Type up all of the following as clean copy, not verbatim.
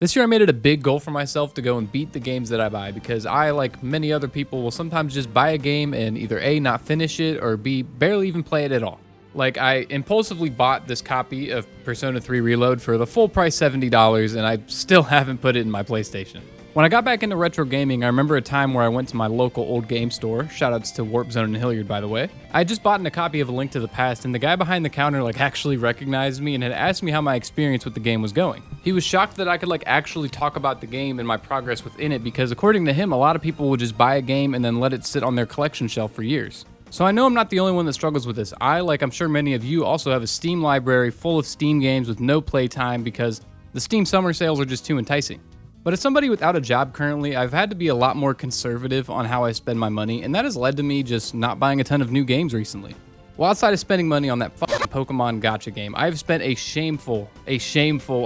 This year I made it a big goal for myself to go and beat the games that I buy, because I, like many other people, will sometimes just buy a game and either A, not finish it, or B, barely even play it at all. Like, I impulsively bought this copy of Persona 3 Reload for the full price $70, and I still haven't put it in my PlayStation. When I got back into retro gaming, I remember a time where I went to my local old game store, shoutouts to Warp Zone and Hilliard, by the way. I had just bought a copy of A Link to the Past, and the guy behind the counter actually recognized me and had asked me how my experience with the game was going. He was shocked that I could actually talk about the game and my progress within it, because according to him, a lot of people would just buy a game and then let it sit on their collection shelf for years. So I know I'm not the only one that struggles with this. I, like I'm sure many of you, also have a Steam library full of Steam games with no playtime because the Steam summer sales are just too enticing. But as somebody without a job currently, I've had to be a lot more conservative on how I spend my money, and that has led to me just not buying a ton of new games recently. Well, outside of spending money on that fucking Pokemon gacha game, I've spent a shameful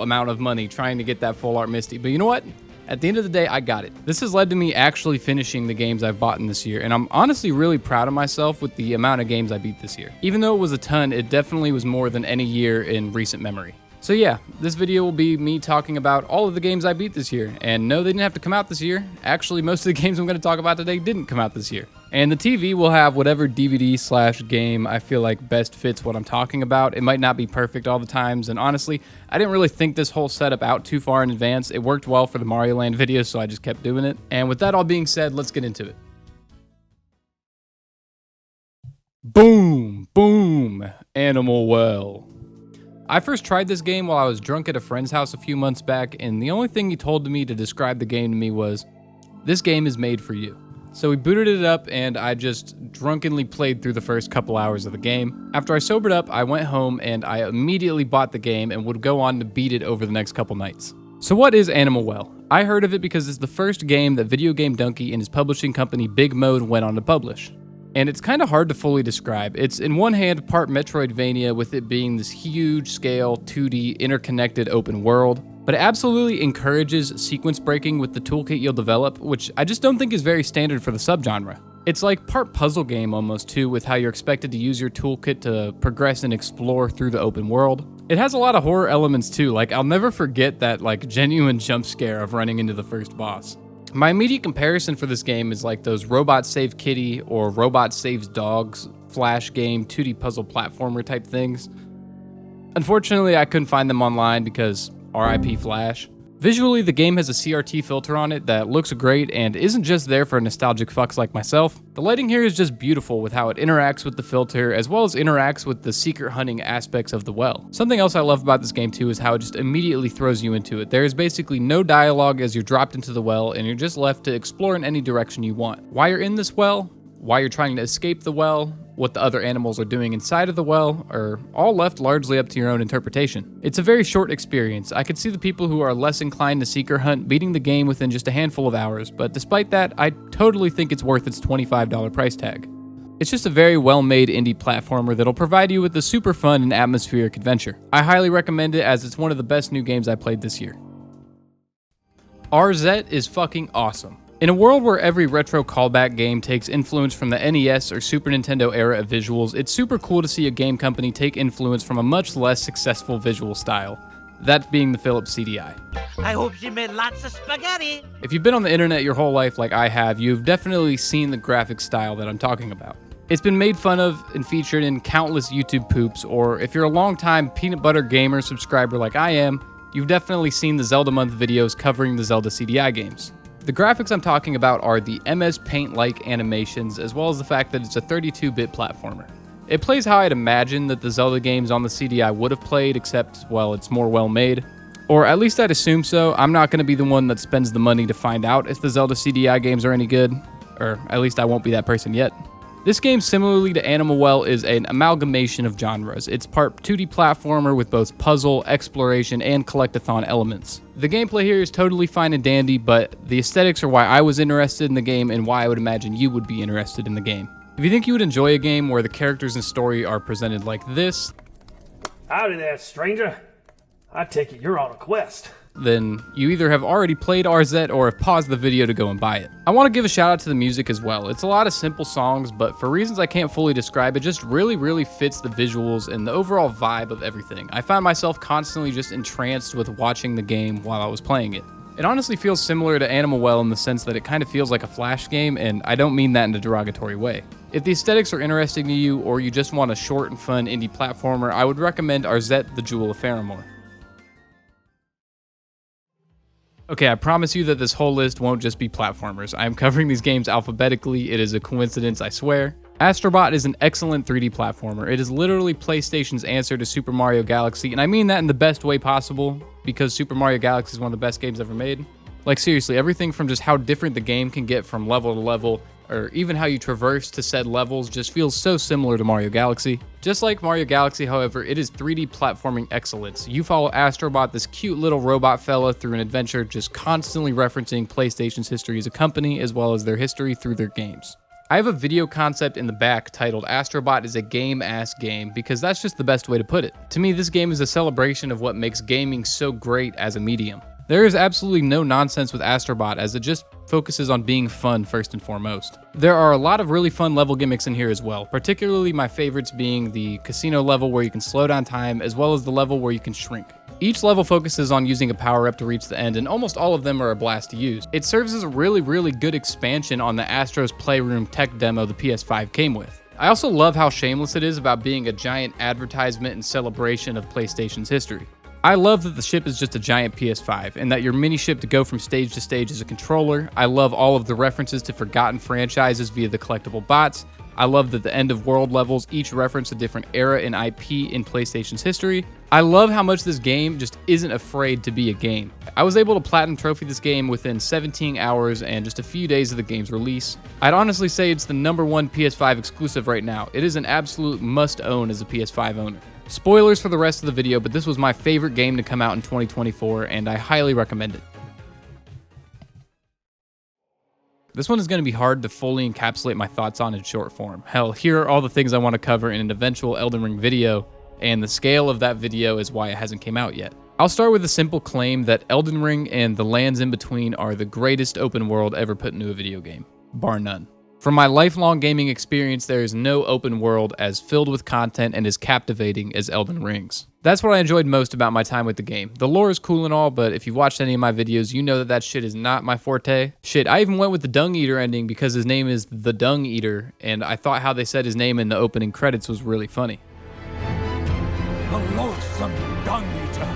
amount of money trying to get that Full Art Misty. But you know what? At the end of the day, I got it. This has led to me actually finishing the games I've bought in this year, and I'm honestly really proud of myself with the amount of games I beat this year. Even though it was a ton, it definitely was more than any year in recent memory. So yeah, this video will be me talking about all of the games I beat this year. And no, they didn't have to come out this year. Actually, most of the games I'm going to talk about today didn't come out this year. And the TV will have whatever DVD/game I feel like best fits what I'm talking about. It might not be perfect all the times, and honestly, I didn't really think this whole setup out too far in advance. It worked well for the Mario Land video, so I just kept doing it. And with that all being said, let's get into it. Boom, boom, Animal Well. I first tried this game while I was drunk at a friend's house a few months back, and the only thing he told me to describe the game to me was, "This game is made for you." So we booted it up, and I just drunkenly played through the first couple hours of the game. After I sobered up, I went home and I immediately bought the game and would go on to beat it over the next couple nights. So what is Animal Well? I heard of it because it's the first game that Video Game Donkey and his publishing company Big Mode went on to publish. And it's kind of hard to fully describe. It's in one hand part Metroidvania, with it being this huge scale 2D interconnected open world, but it absolutely encourages sequence breaking with the toolkit you'll develop, which I just don't think is very standard for the subgenre. It's like part puzzle game almost too, with how you're expected to use your toolkit to progress and explore through the open world. It has a lot of horror elements too, I'll never forget that genuine jump scare of running into the first boss. My immediate comparison for this game is like those Robot Save Kitty or Robot Saves Dogs flash game 2D puzzle platformer type things. Unfortunately, I couldn't find them online because RIP Flash. Visually, the game has a CRT filter on it that looks great and isn't just there for nostalgic fucks like myself. The lighting here is just beautiful with how it interacts with the filter, as well as interacts with the secret hunting aspects of the well. Something else I love about this game too is how it just immediately throws you into it. There is basically no dialogue as you're dropped into the well, and you're just left to explore in any direction you want. Why you're in this well, why you're trying to escape the well, what the other animals are doing inside of the well, are all left largely up to your own interpretation. It's a very short experience. I could see the people who are less inclined to seeker hunt beating the game within just a handful of hours, but despite that, I totally think it's worth its $25 price tag. It's just a very well-made indie platformer that'll provide you with a super fun and atmospheric adventure. I highly recommend it, as it's one of the best new games I played this year. Arzette is fucking awesome. In a world where every retro callback game takes influence from the NES or Super Nintendo era of visuals, it's super cool to see a game company take influence from a much less successful visual style, that being the Philips CDI. I hope she made lots of spaghetti. If you've been on the internet your whole life like I have, you've definitely seen the graphic style that I'm talking about. It's been made fun of and featured in countless YouTube poops, or if you're a longtime Peanut Butter Gamer subscriber like I am, you've definitely seen the Zelda Month videos covering the Zelda CDI games. The graphics I'm talking about are the MS Paint-like animations, as well as the fact that it's a 32-bit platformer. It plays how I'd imagine that the Zelda games on the CDI would have played, except, well, it's more well-made. Or at least I'd assume so. I'm not going to be the one that spends the money to find out if the Zelda CDI games are any good, or at least I won't be that person yet. This game, similarly to Animal Well, is an amalgamation of genres. It's part 2D platformer with both puzzle, exploration, and collectathon elements. The gameplay here is totally fine and dandy, but the aesthetics are why I was interested in the game and why I would imagine you would be interested in the game. If you think you would enjoy a game where the characters and story are presented like this... Howdy there, stranger. I take it you're on a quest. then you either have already played Arzette or have paused the video to go and buy it. I want to give a shout out to the music as well. It's a lot of simple songs, but for reasons I can't fully describe, it just really fits the visuals and the overall vibe of everything. I found myself constantly just entranced with watching the game while I was playing it. It honestly feels similar to Animal Well in the sense that it kind of feels like a Flash game, and I don't mean that in a derogatory way. If the aesthetics are interesting to you, or you just want a short and fun indie platformer, I would recommend Arzette, the Jewel of Faramore. Okay, I promise you that this whole list won't just be platformers. I am covering these games alphabetically. It is a coincidence, I swear. Astro Bot is an excellent 3D platformer. It is literally PlayStation's answer to Super Mario Galaxy, and I mean that in the best way possible, because Super Mario Galaxy is one of the best games ever made. Like seriously, everything from just how different the game can get from level to level, or even how you traverse to said levels, just feels so similar to Mario Galaxy. Just like Mario Galaxy, however, it is 3D platforming excellence. You follow Astro Bot, this cute little robot fella, through an adventure just constantly referencing PlayStation's history as a company, as well as their history through their games. I have a video concept in the back titled Astro Bot is a game-ass game, because that's just the best way to put it. To me, this game is a celebration of what makes gaming so great as a medium. There is absolutely no nonsense with Astro Bot, as it just focuses on being fun first and foremost. There are a lot of really fun level gimmicks in here as well, particularly my favorites being the casino level where you can slow down time, as well as the level where you can shrink. Each level focuses on using a power-up to reach the end, and almost all of them are a blast to use. It serves as a really good expansion on the Astro's Playroom tech demo the PS5 came with. I also love how shameless it is about being a giant advertisement and celebration of PlayStation's history. I love that the ship is just a giant PS5, and that your mini-ship to go from stage to stage is a controller. I love all of the references to forgotten franchises via the collectible bots. I love that the end of world levels each reference a different era and IP in PlayStation's history. I love how much this game just isn't afraid to be a game. I was able to platinum trophy this game within 17 hours and just a few days of the game's release. I'd honestly say it's the #1 PS5 exclusive right now. It is an absolute must-own as a PS5 owner. Spoilers for the rest of the video, but this was my favorite game to come out in 2024, and I highly recommend it. This one is going to be hard to fully encapsulate my thoughts on in short form. Hell, here are all the things I want to cover in an eventual Elden Ring video, and the scale of that video is why it hasn't came out yet. I'll start with a simple claim that Elden Ring and the lands in between are the greatest open world ever put into a video game, bar none. From my lifelong gaming experience, there is no open world as filled with content and as captivating as Elden Ring's. That's what I enjoyed most about my time with the game. The lore is cool and all, but if you've watched any of my videos, you know that shit is not my forte. Shit, I even went with the Dung Eater ending because his name is the Dung Eater, and I thought how they said his name in the opening credits was really funny. A loathsome Dung Eater.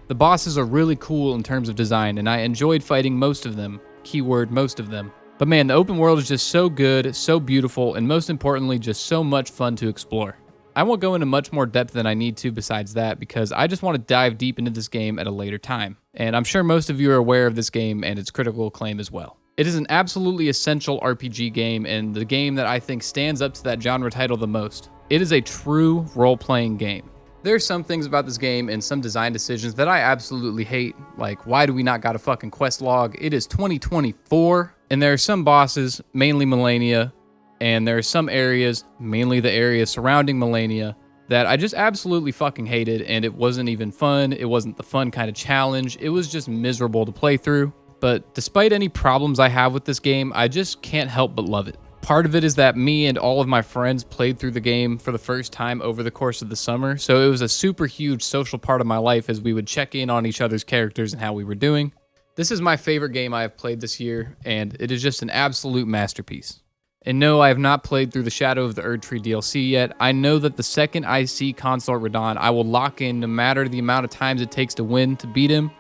The bosses are really cool in terms of design, and I enjoyed fighting most of them. Keyword, most of them. But man, the open world is just so good, so beautiful, and most importantly, just so much fun to explore. I won't go into much more depth than I need to besides that, because I just want to dive deep into this game at a later time. And I'm sure most of you are aware of this game and its critical acclaim as well. It is an absolutely essential RPG game, and the game that I think stands up to that genre title the most. It is a true role-playing game. There are some things about this game and some design decisions that I absolutely hate, like why do we not got a fucking quest log? It is 2024, and there are some bosses, mainly Millennia, and there are some areas, mainly the area surrounding Millennia, that I just absolutely fucking hated, and it wasn't even fun. It wasn't the fun kind of challenge. It was just miserable to play through. But despite any problems I have with this game, I just can't help but love it. Part of it is that me and all of my friends played through the game for the first time over the course of the summer, so it was a super huge social part of my life as we would check in on each other's characters and how we were doing. This is my favorite game I have played this year, and it is just an absolute masterpiece. And no, I have not played through the Shadow of the Erdtree DLC yet. I know that the second I see Consort Radahn, I will lock in no matter the amount of times it takes to win to beat him.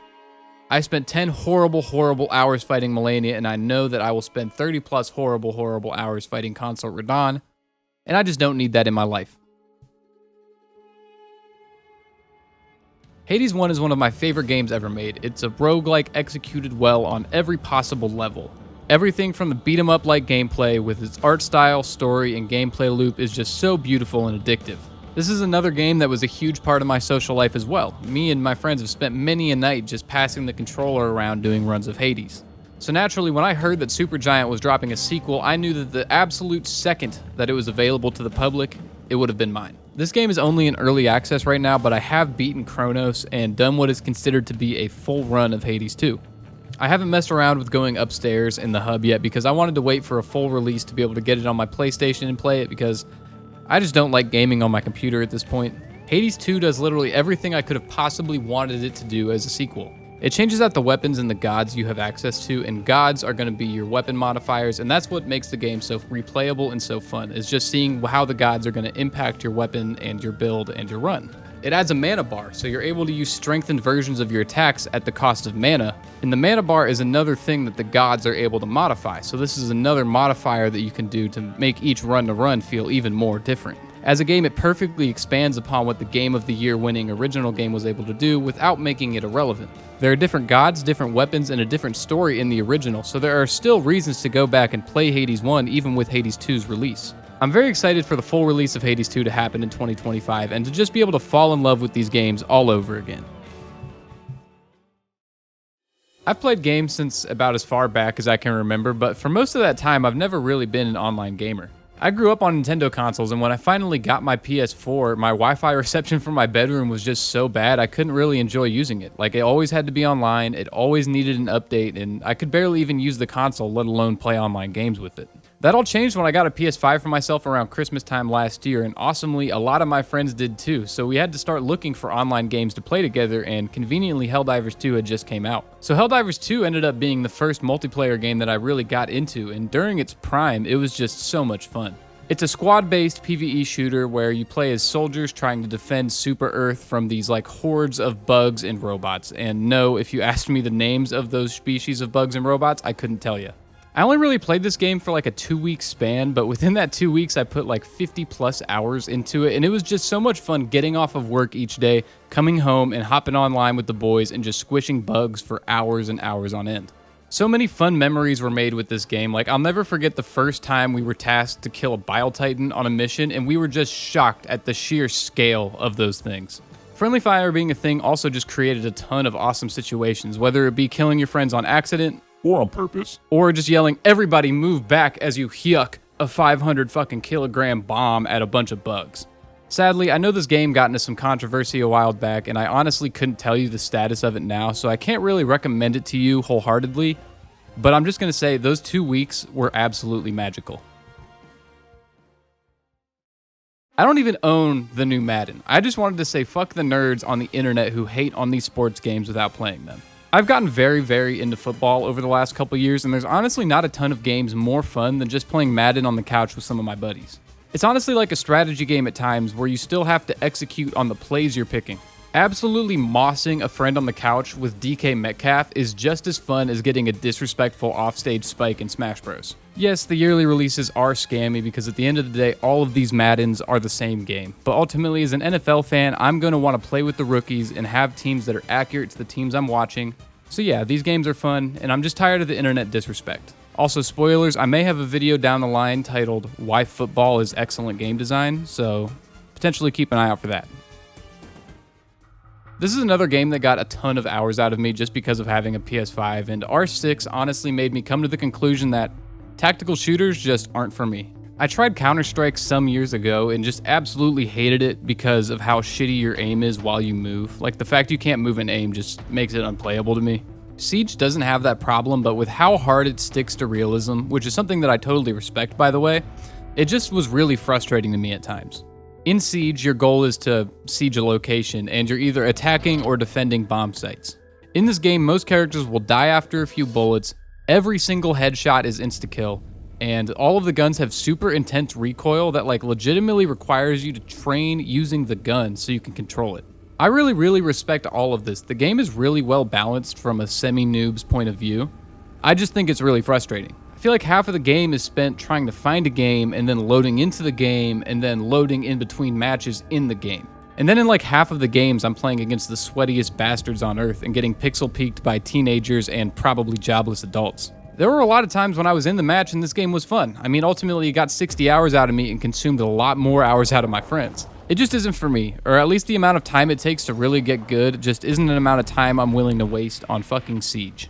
I spent 10 horrible hours fighting Millennia, and I know that I will spend 30 plus horrible hours fighting Consort Radahn, and I just don't need that in my life. Hades 1 is one of my favorite games ever made. It's a roguelike executed well on every possible level. Everything from the beat-em-up like gameplay with its art style, story, and gameplay loop is just so beautiful and addictive. This is another game that was a huge part of my social life as well. Me and my friends have spent many a night just passing the controller around doing runs of Hades. So naturally, when I heard that Supergiant was dropping a sequel, I knew that the absolute second that it was available to the public, it would have been mine. This game is only in early access right now, but I have beaten Chronos and done what is considered to be a full run of Hades 2. I haven't messed around with going upstairs in the hub yet because I wanted to wait for a full release to be able to get it on my PlayStation and play it because I just don't like gaming on my computer at this point. Hades 2 does literally everything I could have possibly wanted it to do as a sequel. It changes out the weapons and the gods you have access to, and gods are going to be your weapon modifiers, and that's what makes the game so replayable and so fun, is just seeing how the gods are going to impact your weapon and your build and your run. It adds a mana bar, so you're able to use strengthened versions of your attacks at the cost of mana, and the mana bar is another thing that the gods are able to modify, so this is another modifier that you can do to make each run-to-run feel even more different. As a game, it perfectly expands upon what the Game of the Year winning original game was able to do without making it irrelevant. There are different gods, different weapons, and a different story in the original, so there are still reasons to go back and play Hades 1 even with Hades 2's release. I'm very excited for the full release of Hades 2 to happen in 2025 and to just be able to fall in love with these games all over again. I've played games since about as far back as I can remember, but for most of that time I've never really been an online gamer. I grew up on Nintendo consoles, and when I finally got my PS4, my Wi-Fi reception from my bedroom was just so bad I couldn't really enjoy using it. Like, it always had to be online, it always needed an update, and I could barely even use the console, let alone play online games with it. That all changed when I got a PS5 for myself around Christmas time last year, and awesomely, a lot of my friends did too, so we had to start looking for online games to play together, and conveniently Helldivers 2 had just came out. So Helldivers 2 ended up being the first multiplayer game that I really got into, and during its prime, it was just so much fun. It's a squad-based PvE shooter where you play as soldiers trying to defend Super Earth from these like hordes of bugs and robots, and no, if you asked me the names of those species of bugs and robots, I couldn't tell you. I only really played this game for like a 2-week span, but within that 2 weeks, I put like 50 plus hours into it, and it was just so much fun getting off of work each day, coming home and hopping online with the boys and just squishing bugs for hours and hours on end. So many fun memories were made with this game. Like, I'll never forget the first time we were tasked to kill a Bile Titan on a mission, and we were just shocked at the sheer scale of those things. Friendly fire being a thing also just created a ton of awesome situations, whether it be killing your friends on accident, or on purpose, or just yelling, "Everybody move back," as you yuck a 500 fucking kilogram bomb at a bunch of bugs. Sadly, I know this game got into some controversy a while back, and I honestly couldn't tell you the status of it now, so I can't really recommend it to you wholeheartedly, but I'm just gonna say those 2 weeks were absolutely magical. I don't even own the new Madden. I just wanted to say fuck the nerds on the internet who hate on these sports games without playing them. I've gotten very into football over the last couple years, and there's honestly not a ton of games more fun than just playing Madden on the couch with some of my buddies. It's honestly like a strategy game at times where you still have to execute on the plays you're picking. Absolutely mossing a friend on the couch with DK Metcalf is just as fun as getting a disrespectful offstage spike in Smash Bros. Yes, the yearly releases are scammy because at the end of the day, all of these Maddens are the same game. But ultimately, as an NFL fan, I'm going to want to play with the rookies and have teams that are accurate to the teams I'm watching. So yeah, these games are fun, and I'm just tired of the internet disrespect. Also, spoilers, I may have a video down the line titled "Why Football is Excellent Game Design," so potentially keep an eye out for that. This is another game that got a ton of hours out of me just because of having a PS5, and R6 honestly made me come to the conclusion that tactical shooters just aren't for me. I tried Counter-Strike some years ago and just absolutely hated it because of how shitty your aim is while you move. Like, the fact you can't move and aim just makes it unplayable to me. Siege doesn't have that problem, but with how hard it sticks to realism, which is something that I totally respect, by the way, it just was really frustrating to me at times. In Siege, your goal is to siege a location, and you're either attacking or defending bomb sites. In this game, most characters will die after a few bullets, every single headshot is insta-kill, and all of the guns have super intense recoil that like legitimately requires you to train using the gun so you can control it. I really respect all of this. The game is really well balanced from a semi-noob's point of view. I just think it's really frustrating. I feel like half of the game is spent trying to find a game and then loading into the game and then loading in between matches in the game. And then in like half of the games, I'm playing against the sweatiest bastards on earth and getting pixel peeked by teenagers and probably jobless adults. There were a lot of times when I was in the match and this game was fun. I mean, ultimately it got 60 hours out of me and consumed a lot more hours out of my friends. It just isn't for me, or at least the amount of time it takes to really get good just isn't an amount of time I'm willing to waste on fucking Siege.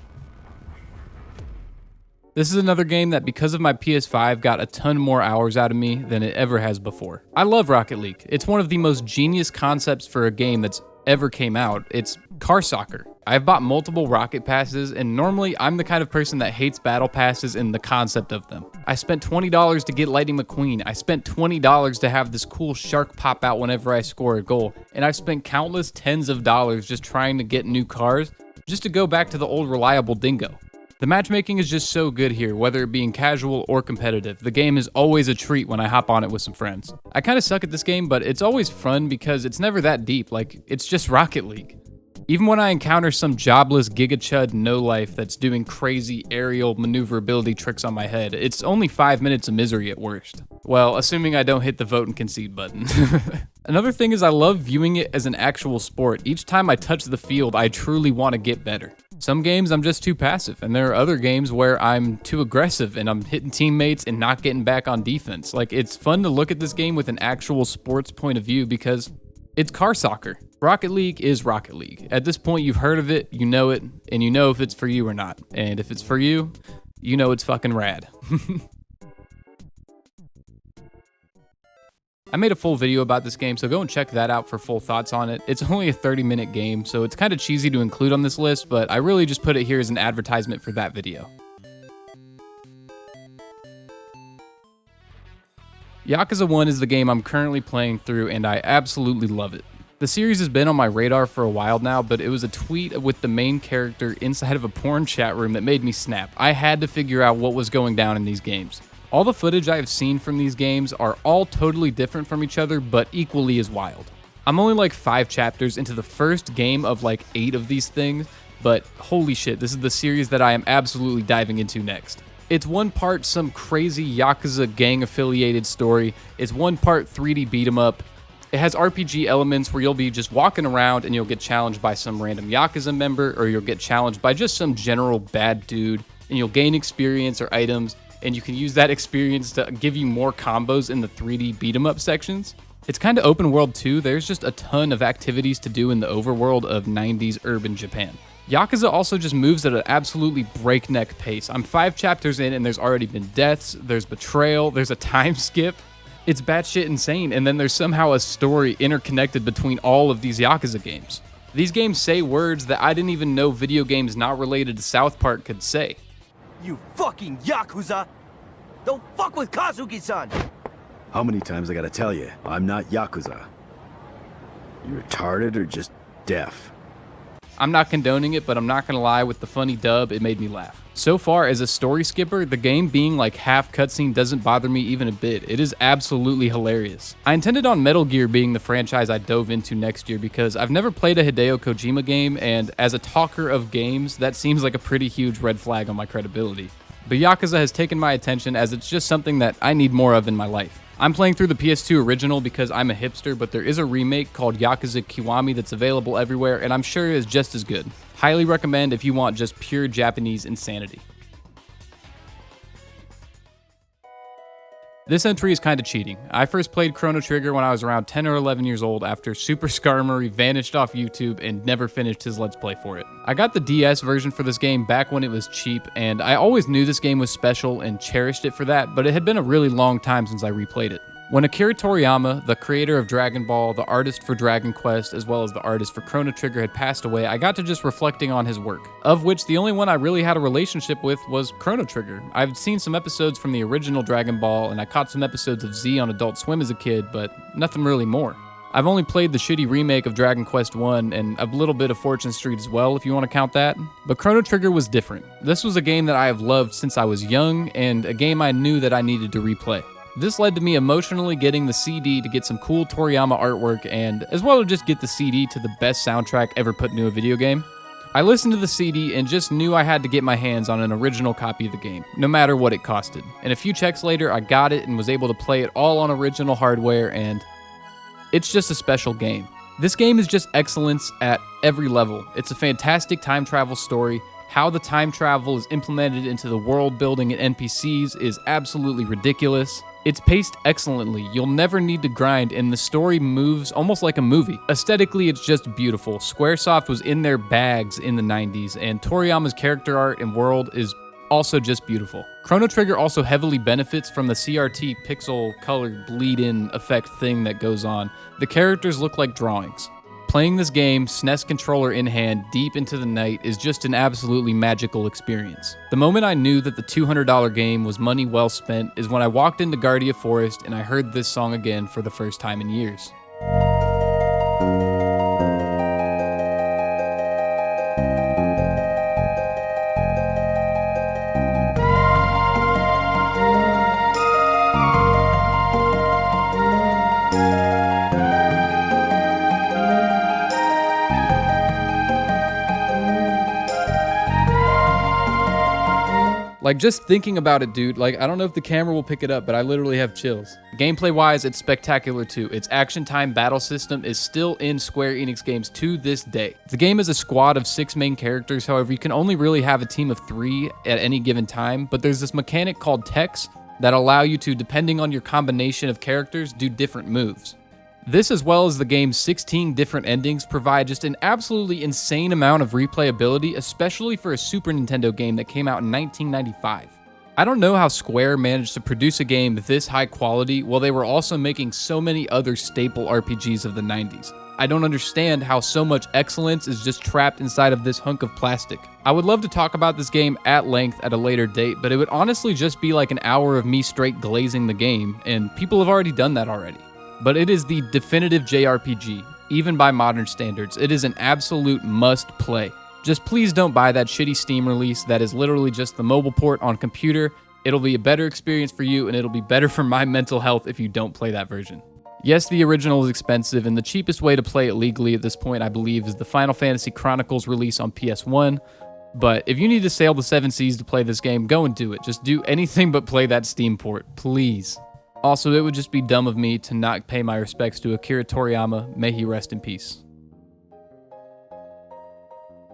This is another game that, because of my PS5, got a ton more hours out of me than it ever has before. I love Rocket League. It's one of the most genius concepts for a game that's ever came out. It's car soccer. I've bought multiple Rocket Passes, and normally I'm the kind of person that hates Battle Passes and the concept of them. I spent $20 to get Lightning McQueen. I spent $20 to have this cool shark pop out whenever I score a goal. And I've spent countless tens of dollars just trying to get new cars, just to go back to the old reliable dingo. The matchmaking is just so good here, whether it being casual or competitive. The game is always a treat when I hop on it with some friends. I kind of suck at this game, but it's always fun because it's never that deep, like it's just Rocket League. Even when I encounter some jobless gigachud no-life that's doing crazy aerial maneuverability tricks on my head, it's only 5 minutes of misery at worst. Well, assuming I don't hit the vote and concede button. Another thing is I love viewing it as an actual sport. Each time I touch the field, I truly want to get better. Some games I'm just too passive, and there are other games where I'm too aggressive and I'm hitting teammates and not getting back on defense. Like, it's fun to look at this game with an actual sports point of view because it's car soccer. Rocket League is Rocket League. At this point, you've heard of it, you know it, and you know if it's for you or not. And if it's for you, you know it's fucking rad. I made a full video about this game, so go and check that out for full thoughts on it. It's only a 30-minute game, so it's kind of cheesy to include on this list, but I really just put it here as an advertisement for that video. Yakuza 1 is the game I'm currently playing through, and I absolutely love it. The series has been on my radar for a while now, but it was a tweet with the main character inside of a porn chat room that made me snap. I had to figure out what was going down in these games. All the footage I have seen from these games are all totally different from each other, but equally as wild. I'm only like 5 chapters into the first game of like 8 of these things, but holy shit, this is the series that I am absolutely diving into next. It's one part some crazy Yakuza gang affiliated story, it's one part 3D beat 'em up. It has RPG elements where you'll be just walking around and you'll get challenged by some random Yakuza member, or you'll get challenged by just some general bad dude, and you'll gain experience or items, and you can use that experience to give you more combos in the 3D beat 'em up sections. It's kind of open world too. There's just a ton of activities to do in the overworld of 90s urban Japan. Yakuza also just moves at an absolutely breakneck pace. I'm 5 chapters in and there's already been deaths, there's betrayal, there's a time skip. It's batshit insane, and then there's somehow a story interconnected between all of these Yakuza games. These games say words that I didn't even know video games not related to South Park could say. You fucking Yakuza! Don't fuck with Kazuki-san! How many times I gotta tell you, I'm not Yakuza? You retarded or just deaf? I'm not condoning it, but I'm not gonna lie, with the funny dub, it made me laugh. So far, as a story skipper, the game being like half cutscene doesn't bother me even a bit. It is absolutely hilarious. I intended on Metal Gear being the franchise I dove into next year because I've never played a Hideo Kojima game, and as a talker of games, that seems like a pretty huge red flag on my credibility. But Yakuza has taken my attention as it's just something that I need more of in my life. I'm playing through the PS2 original because I'm a hipster, but there is a remake called Yakuza Kiwami that's available everywhere, and I'm sure it is just as good. Highly recommend if you want just pure Japanese insanity. This entry is kind of cheating. I first played Chrono Trigger when I was around 10 or 11 years old after Super Skarmory vanished off YouTube and never finished his Let's Play for it. I got the DS version for this game back when it was cheap, and I always knew this game was special and cherished it for that, but it had been a really long time since I replayed it. When Akira Toriyama, the creator of Dragon Ball, the artist for Dragon Quest, as well as the artist for Chrono Trigger, had passed away, I got to just reflecting on his work, of which the only one I really had a relationship with was Chrono Trigger. I've seen some episodes from the original Dragon Ball, and I caught some episodes of Z on Adult Swim as a kid, but nothing really more. I've only played the shitty remake of Dragon Quest 1 and a little bit of Fortune Street as well, if you want to count that. But Chrono Trigger was different. This was a game that I have loved since I was young, and a game I knew that I needed to replay. This led to me emotionally getting the CD to get some cool Toriyama artwork, and as well to just get the CD to the best soundtrack ever put into a video game. I listened to the CD and just knew I had to get my hands on an original copy of the game, no matter what it costed. And a few checks later, I got it and was able to play it all on original hardware, and it's just a special game. This game is just excellence at every level. It's a fantastic time travel story. How the time travel is implemented into the world building and NPCs is absolutely ridiculous. It's paced excellently, you'll never need to grind, and the story moves almost like a movie. Aesthetically, it's just beautiful. Squaresoft was in their bags in the 90s, and Toriyama's character art and world is also just beautiful. Chrono Trigger also heavily benefits from the CRT pixel color bleed-in effect thing that goes on. The characters look like drawings. Playing this game, SNES controller in hand, deep into the night, is just an absolutely magical experience. The moment I knew that the $200 game was money well spent is when I walked into Guardia Forest and I heard this song again for the first time in years. Like, just thinking about it, dude, like, I don't know if the camera will pick it up, but I literally have chills. Gameplay-wise, it's spectacular too. Its action time battle system is still in Square Enix games to this day. The game is a squad of 6 main characters, however, you can only really have a team of 3 at any given time, but there's this mechanic called techs that allow you to, depending on your combination of characters, do different moves. This, as well as the game's 16 different endings, provide just an absolutely insane amount of replayability, especially for a Super Nintendo game that came out in 1995. I don't know how Square managed to produce a game this high quality while they were also making so many other staple RPGs of the 90s. I don't understand how so much excellence is just trapped inside of this hunk of plastic. I would love to talk about this game at length at a later date, but it would honestly just be like an hour of me straight glazing the game, and people have already done that already. But it is the definitive JRPG. Even by modern standards, it is an absolute must play. Just please don't buy that shitty Steam release that is literally just the mobile port on computer. It'll be a better experience for you, and it'll be better for my mental health if you don't play that version. Yes, the original is expensive, and the cheapest way to play it legally at this point, I believe, is the Final Fantasy Chronicles release on PS1. But if you need to sail the 7 seas to play this game, go and do it. Just do anything but play that Steam port, please. Also, it would just be dumb of me to not pay my respects to Akira Toriyama. May he rest in peace.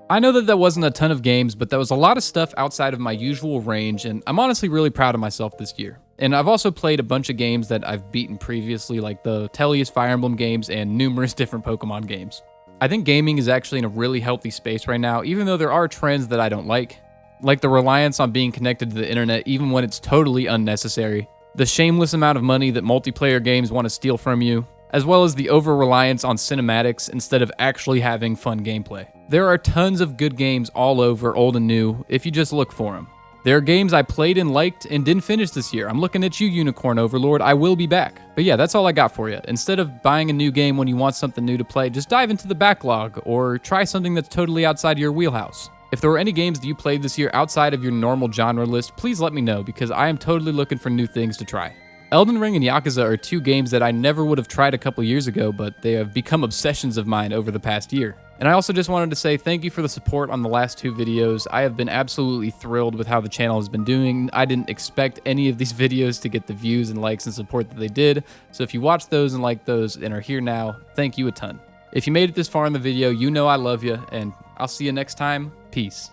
I know that wasn't a ton of games, but that was a lot of stuff outside of my usual range, and I'm honestly really proud of myself this year. And I've also played a bunch of games that I've beaten previously, like the Tellius Fire Emblem games and numerous different Pokemon games. I think gaming is actually in a really healthy space right now, even though there are trends that I don't like the reliance on being connected to the internet even when it's totally unnecessary, the shameless amount of money that multiplayer games want to steal from you, as well as the over-reliance on cinematics instead of actually having fun gameplay. There are tons of good games all over, old and new, if you just look for them. There are games I played and liked and didn't finish this year. I'm looking at you, Unicorn Overlord. I will be back. But yeah, that's all I got for you. Instead of buying a new game when you want something new to play, just dive into the backlog or try something that's totally outside your wheelhouse. If there were any games that you played this year outside of your normal genre list, please let me know because I am totally looking for new things to try. Elden Ring and Yakuza are 2 games that I never would have tried a couple years ago, but they have become obsessions of mine over the past year. And I also just wanted to say thank you for the support on the last 2 videos. I have been absolutely thrilled with how the channel has been doing. I didn't expect any of these videos to get the views and likes and support that they did. So if you watched those and liked those and are here now, thank you a ton. If you made it this far in the video, you know I love you, and I'll see you next time. Peace.